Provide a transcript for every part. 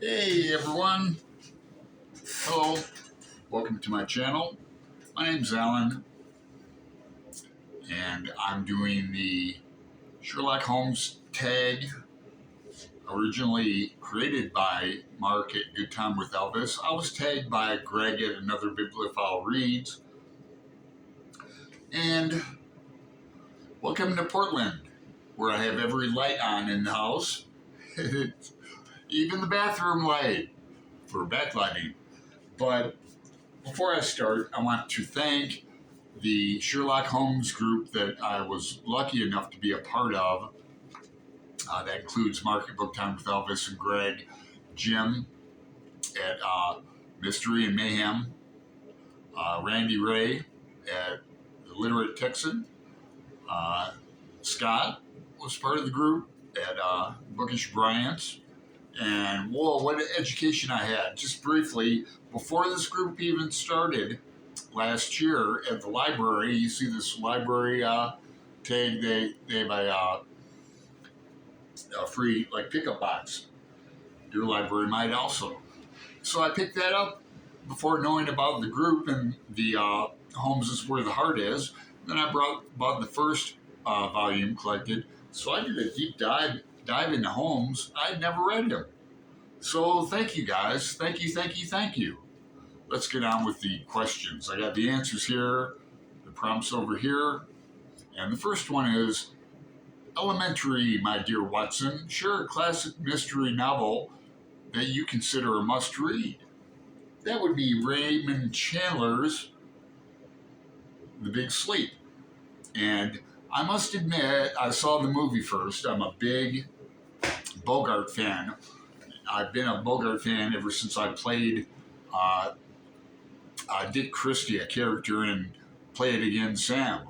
Hey everyone, hello, welcome to my channel. My name's Alan, and I'm doing the Sherlock Holmes Tag, originally created by Mark at Good Time with Elvis. I was tagged by Greg at Another Bibliophile Reads, and welcome to Portland, where I have every light on in the house, even the bathroom light for backlighting. But before I start, I want to thank the Sherlock Holmes group that I was lucky enough to be a part of. That includes Mark at Book Time with Elvis and Greg, Jim at Mystery and Mayhem, Randy Ray at The Literate Texan, Scott was part of the group at Bookish Bryant's, and whoa, what an education I had. Just briefly, before this group even started, last year at the library, you see this library tag, they have a free pickup box. Your library might also. So I picked that up before knowing about the group and the Holmes is Where the Heart Is. Then I bought the first volume collected. So I did a deep dive into Holmes. I'd never read him. So thank you guys. Thank you. Let's get on with the questions. I got the answers here, the prompts over here. And the first one is, Elementary, my dear Watson. Sure, a classic mystery novel that you consider a must-read. That would be Raymond Chandler's The Big Sleep. And I must admit, I saw the movie first. I'm a big Bogart fan. I've been a Bogart fan ever since I played Dick Christie, a character in Play It Again, Sam.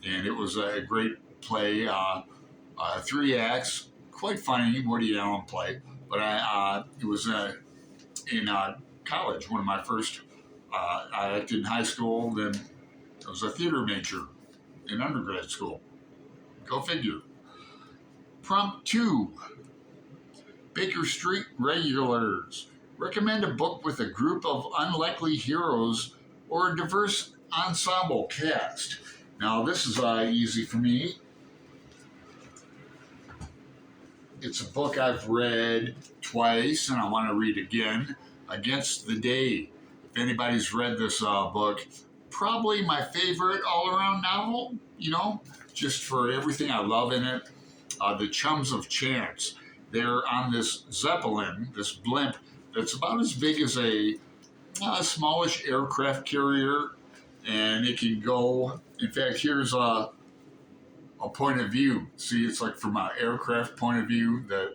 And it was a great play, 3 acts, quite funny, Woody Allen play. But it was in college, one of my first, I acted in high school, then I was a theater major in undergrad school. Go figure. Prompt 2, Baker Street Regulars. Recommend a book with a group of unlikely heroes or a diverse ensemble cast. Now, this is easy for me. It's a book I've read twice, and I want to read again. Against the Day. If anybody's read this book, probably my favorite all-around novel, just for everything I love in it. The Chums of Chance. They're on this Zeppelin, this blimp, that's about as big as a smallish aircraft carrier, and it can go, in fact, here's a point of view. See, it's like from an aircraft point of view, the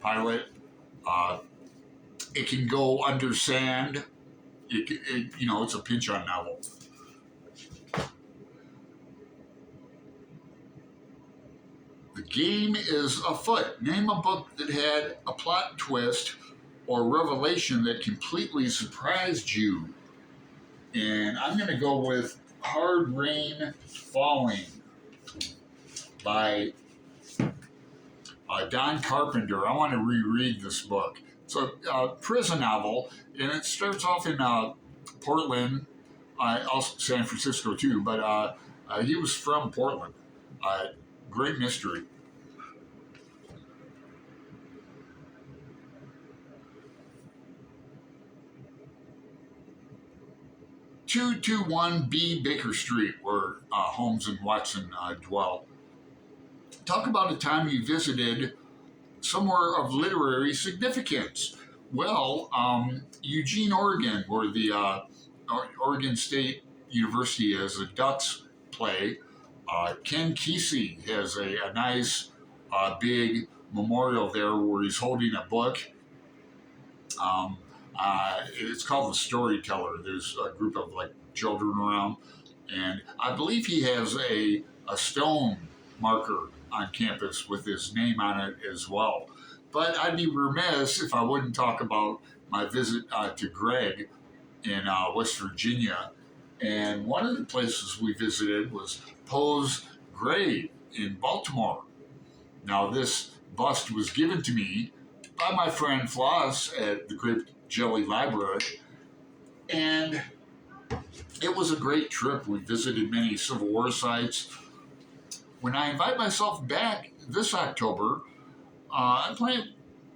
pilot, it can go under sand. It's a pinch-on novel. The game is afoot. Name a book that had a plot twist or revelation that completely surprised you. And I'm going to go with Hard Rain Falling by Don Carpenter. I want to reread this book. It's a prison novel, and it starts off in Portland, also San Francisco too, but he was from Portland. Great mystery. (221) Baker Street, where Holmes and Watson dwell. Talk about a time you visited somewhere of literary significance. Well, Eugene, Oregon, where the Oregon State University has a Ducks play. Ken Kesey has a nice big memorial there where he's holding a book. It's called The Storyteller. There's a group of children around, and I believe he has a stone marker on campus with his name on it as well. But I'd be remiss if I wouldn't talk about my visit to Greg in West Virginia. And one of the places we visited was Poe's grave in Baltimore. Now, this bust was given to me by my friend Floss at the Grape Jelly Library, and it was a great trip. We visited many Civil War sites. When I invite myself back this October, I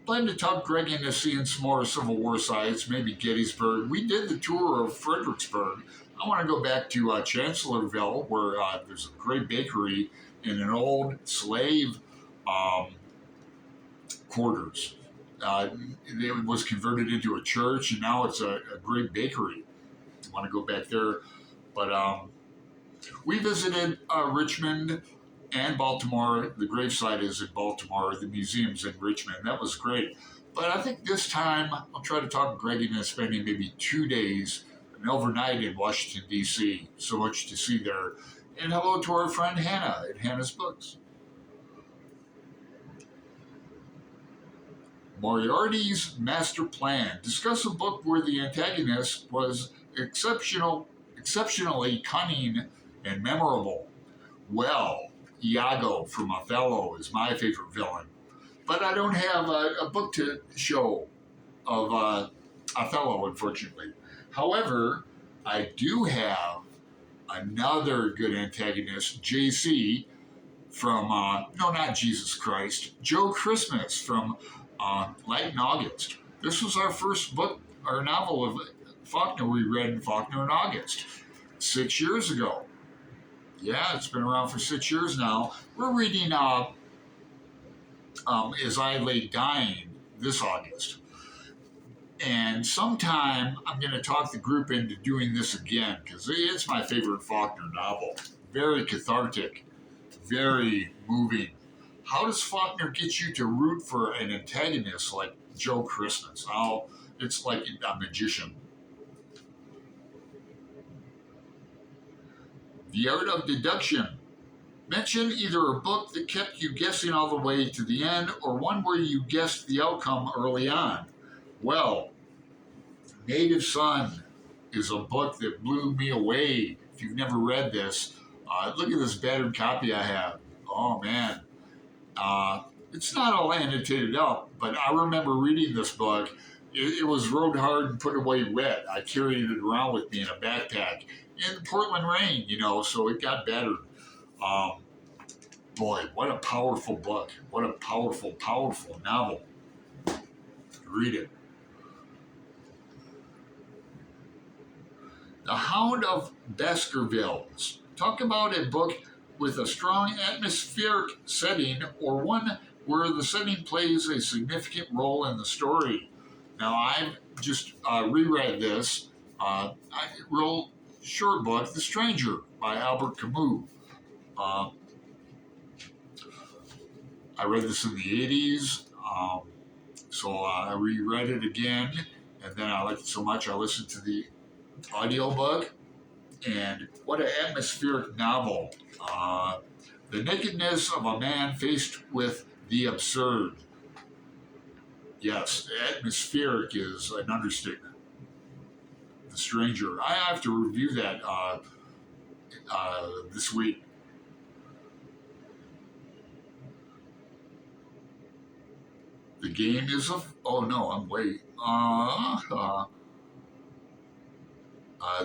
plan to talk Greg into seeing some more Civil War sites, maybe Gettysburg. We did the tour of Fredericksburg. I want to go back to Chancellorsville, where there's a great bakery in an old slave um, quarters. It was converted into a church, and now it's a great bakery. I want to go back there. But we visited Richmond and Baltimore. The gravesite is in Baltimore. The museum's in Richmond. That was great. But I think this time I'll try to talk Greg into spending maybe 2 days, an overnight in Washington, D.C. So much to see there. And hello to our friend Hannah at Hannah's Books. Moriarty's Master Plan. Discuss a book where the antagonist was exceptionally cunning and memorable. Well, Iago from Othello is my favorite villain, but I don't have a book to show of Othello, unfortunately. However, I do have another good antagonist, JC, from, no, not Jesus Christ, Joe Christmas from Light in August. This was our first book, our novel of Faulkner we read in Faulkner in August, 6 years ago. Yeah, it's been around for 6 years now. We're reading As I Lay Dying this August. And sometime I'm going to talk the group into doing this again because it's my favorite Faulkner novel. Very cathartic, very moving. How does Faulkner get you to root for an antagonist like Joe Christmas? It's like a magician. The Art of Deduction. Mention either a book that kept you guessing all the way to the end or one where you guessed the outcome early on. Well, Native Son is a book that blew me away. If you've never read this, look at this battered copy I have. Oh, man. It's not all annotated up, but I remember reading this book. It was rode hard and put away wet. I carried it around with me in a backpack in the Portland rain, so it got battered. Boy, what a powerful book. What a powerful, powerful novel. Read it. The Hound of Baskervilles. Talk about a book with a strong atmospheric setting or one where the setting plays a significant role in the story. Now, I've just reread this. Real short book, The Stranger by Albert Camus. I read this in the 80s, so I reread it again, and then I liked it so much I listened to the audiobook, and what an atmospheric novel. The nakedness of a man faced with the absurd. Yes, atmospheric is an understatement. The Stranger. I have to review that this week. The Game is a... Oh, no, I'm late.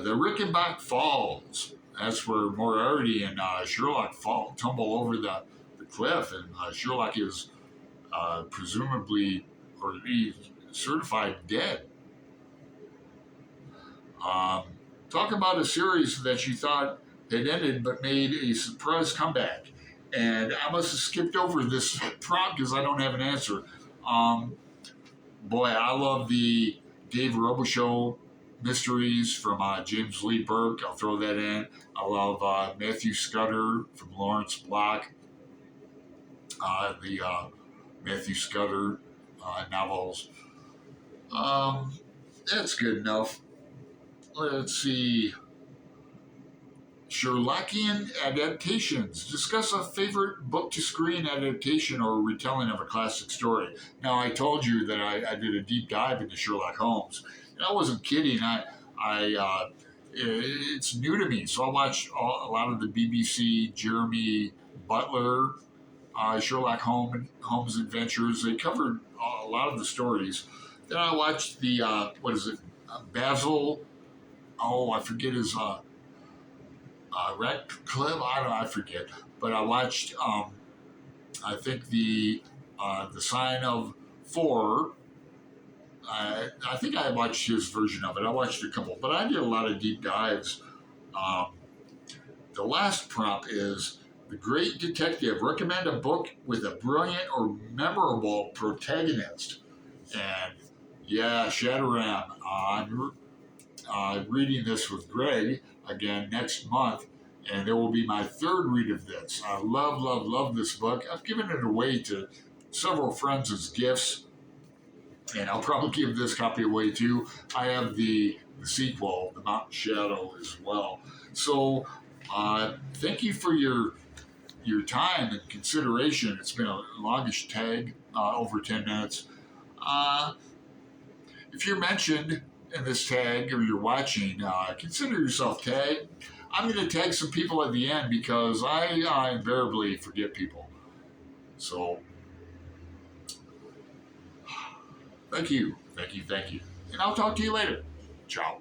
The Rickenbach Falls. That's where Moriarty and Sherlock tumble over the cliff, and Sherlock is presumably, or he's certified dead. Talk about a series that you thought had ended but made a surprise comeback. And I must have skipped over this prompt because I don't have an answer. Boy, I love the Dave Robichaux mysteries from James Lee Burke. I'll throw that in. I love Matthew Scudder from Lawrence Block. The Matthew Scudder novels. That's good enough. Let's see. Sherlockian adaptations. Discuss a favorite book-to-screen adaptation or retelling of a classic story. Now, I told you that I did a deep dive into Sherlock Holmes, and I wasn't kidding. It's new to me, so I watched a lot of the BBC Jeremy Butler Sherlock Holmes Adventures. They covered a lot of the stories. Then I watched the what is it, Basil? Oh, I forget his Ratcliffe. I forget. But I watched. I think the Sign of Four. I think I watched his version of it. I watched a couple, but I did a lot of deep dives. Um, the last prompt is the great detective. Recommend a book with a brilliant or memorable protagonist. And yeah, Shadowram. I'm reading this with Greg again next month, and it will be my third read of this. I love, love, love this book. I've given it away to several friends as gifts, and I'll probably give this copy away too. I have the sequel, The Mountain Shadow, as well. So, thank you for your time and consideration. It's been a longish tag, over 10 minutes. Uh, if you're mentioned in this tag or you're watching, consider yourself tagged. I'm going to tag some people at the end because I invariably forget people. So, thank you, thank you, thank you. And I'll talk to you later. Ciao.